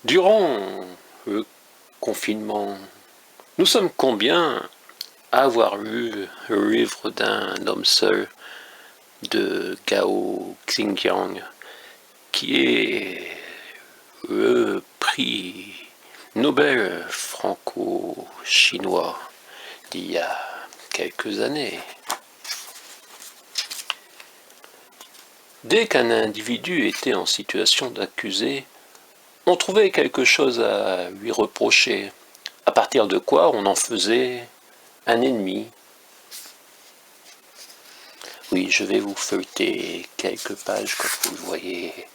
Durant le confinement, nous sommes combien à avoir lu le livre d'un homme seul de Gao Xinjiang, qui est le prix Nobel franco-chinois d'il y a quelques années. Dès qu'un individu était en situation d'accusé, on trouvait quelque chose à lui reprocher, à partir de quoi on en faisait un ennemi. Oui, je vais vous feuilleter quelques pages, comme vous le voyez.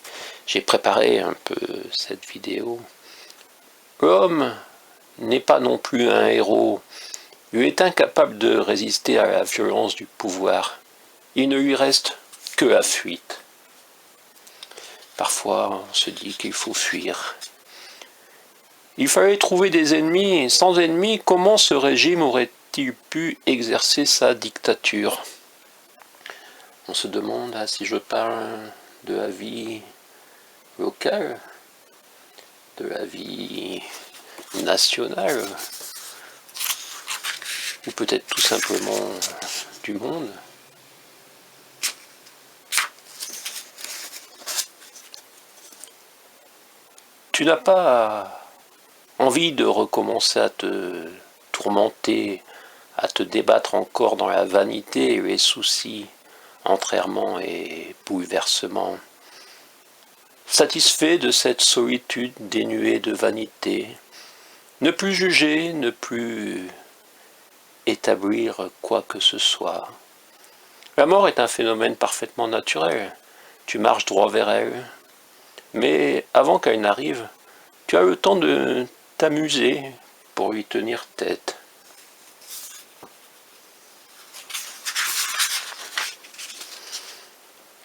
J'ai préparé un peu cette vidéo. L'homme n'est pas non plus un héros. Il est incapable de résister à la violence du pouvoir. Il ne lui reste que la fuite. Parfois, on se dit qu'il faut fuir. Il fallait trouver des ennemis. Sans ennemis, comment ce régime aurait-il pu exercer sa dictature? On se demande si je parle de la vie locale, de la vie nationale, ou peut-être tout simplement du monde. Tu n'as pas envie de recommencer à te tourmenter, à te débattre encore dans la vanité et les soucis, enterrements et bouleversements. Satisfait de cette solitude dénuée de vanité, ne plus juger, ne plus établir quoi que ce soit. La mort est un phénomène parfaitement naturel. Tu marches droit vers elle, mais avant qu'elle n'arrive, tu as le temps de t'amuser pour lui tenir tête.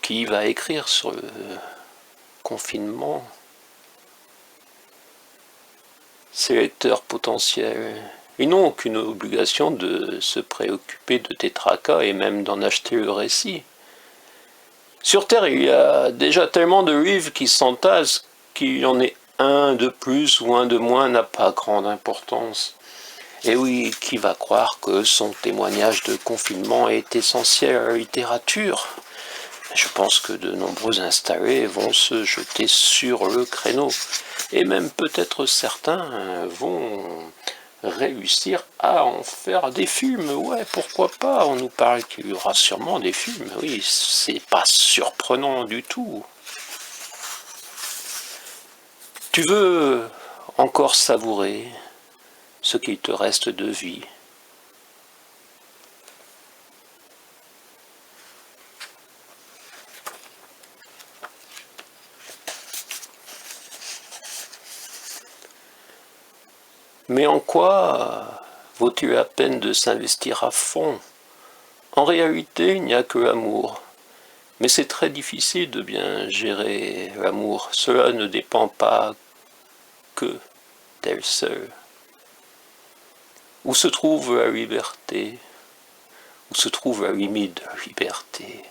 Qui va écrire sur le confinement? Ces lecteurs potentiels, ils n'ont aucune obligation de se préoccuper de tes tracas et même d'en acheter le récit. Sur Terre, il y a déjà tellement de livres qui s'entassent qu'il y en ait un de plus ou un de moins n'a pas grande importance. Et oui, qui va croire que son témoignage de confinement est essentiel à la littérature? Je pense que de nombreux installés vont se jeter sur le créneau. Et même peut-être certains vont réussir à en faire des films. Ouais, pourquoi pas? On nous parle qu'il y aura sûrement des films. Oui, c'est pas surprenant du tout. Tu veux encore savourer ce qu'il te reste de vie. Mais en quoi vaut-il la peine de s'investir à fond? En réalité, il n'y a que l'amour. Mais c'est très difficile de bien gérer l'amour. Cela ne dépend pas que d'elle seule. Où se trouve la liberté? Où se trouve la limite de la liberté?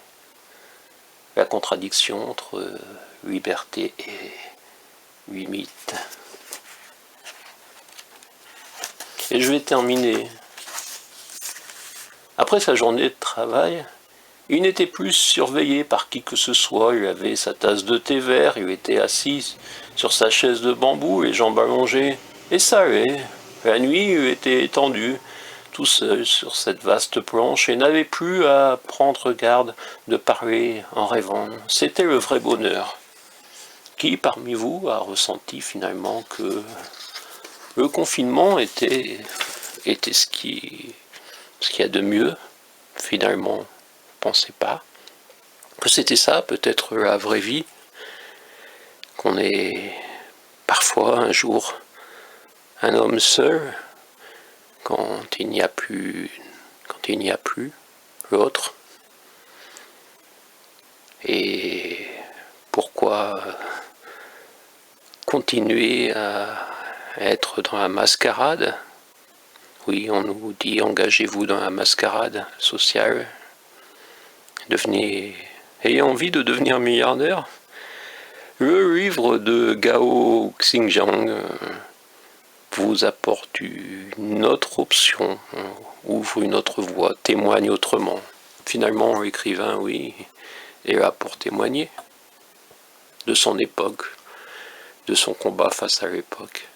La contradiction entre liberté et limite. Et je vais terminer. Après sa journée de travail, il n'était plus surveillé par qui que ce soit. Il avait sa tasse de thé vert, il était assis sur sa chaise de bambou, les jambes allongées, et ça allait. La nuit, il était étendu, tout seul sur cette vaste planche, et n'avait plus à prendre garde de parler en rêvant. C'était le vrai bonheur. Qui parmi vous a ressenti finalement que le confinement était ce qu'il y a de mieux? Finalement, ne pensez pas que c'était ça, peut-être la vraie vie, qu'on est parfois un jour un homme seul quand il n'y a plus l'autre. Et pourquoi continuer à être dans la mascarade? Oui, on nous dit engagez-vous dans la mascarade sociale, ayez envie de devenir milliardaire. Le livre de Gao Xingjiang vous apporte une autre option, ouvre une autre voie, témoigne autrement. Finalement, l'écrivain, oui, est là pour témoigner de son époque, de son combat face à l'époque.